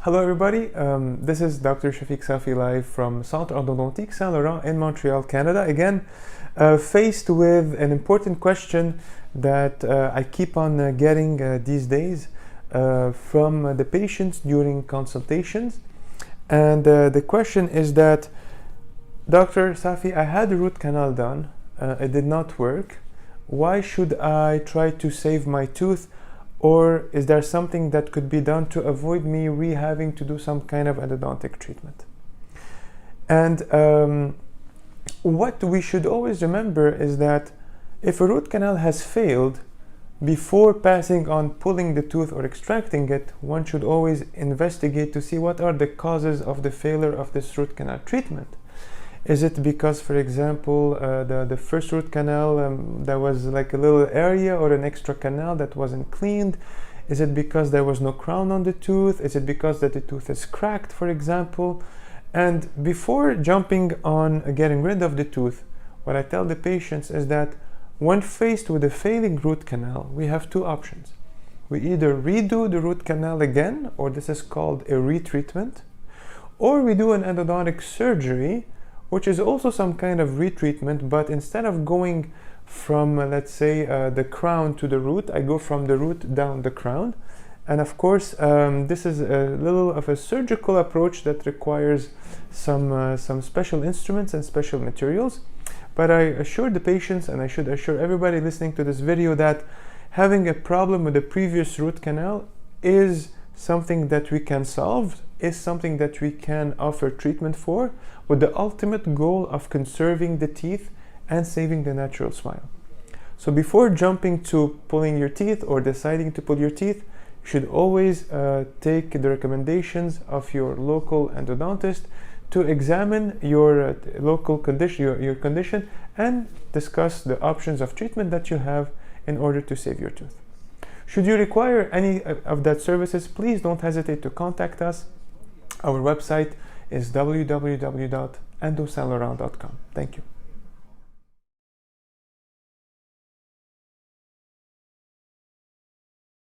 Hello everybody, this is Dr. Shafiq Safi live from Centre Endodontics, Saint Laurent in Montreal, Canada. Again, faced with an important question that I keep on getting these days from the patients during consultations. And the question is that, Dr. Safi, I had a root canal done, it did not work. Why should I try to save my tooth? Or is there something that could be done to avoid me having to do some kind of endodontic treatment? And what we should always remember is that if a root canal has failed, before passing on pulling the tooth or extracting it, one should always investigate to see what are the causes of the failure of this root canal treatment. Is it because, for example, the first root canal, there was like a little area or an extra canal that wasn't cleaned? Is it because there was no crown on the tooth? Is it because that the tooth is cracked, for example? And before jumping on getting rid of the tooth, what I tell the patients is that when faced with a failing root canal, we have two options. We either redo the root canal again, or this is called a retreatment, or we do an endodontic surgery, which is also some kind of retreatment, but instead of going from, let's say, the crown to the root, I go from the root down the crown. And of course, this is a little of a surgical approach that requires some special instruments and special materials. But I assure the patients, and I should assure everybody listening to this video, that having a problem with the previous root canal is something that we can solve, is something that we can offer treatment for, with the ultimate goal of conserving the teeth and saving the natural smile. So before jumping to pulling your teeth or deciding to pull your teeth, you should always take the recommendations of your local endodontist to examine your local condition, your condition, and discuss the options of treatment that you have in order to save your tooth. Should you require any of that services, please don't hesitate to contact us. Our website is www.endosaintlaurent.com. Thank you.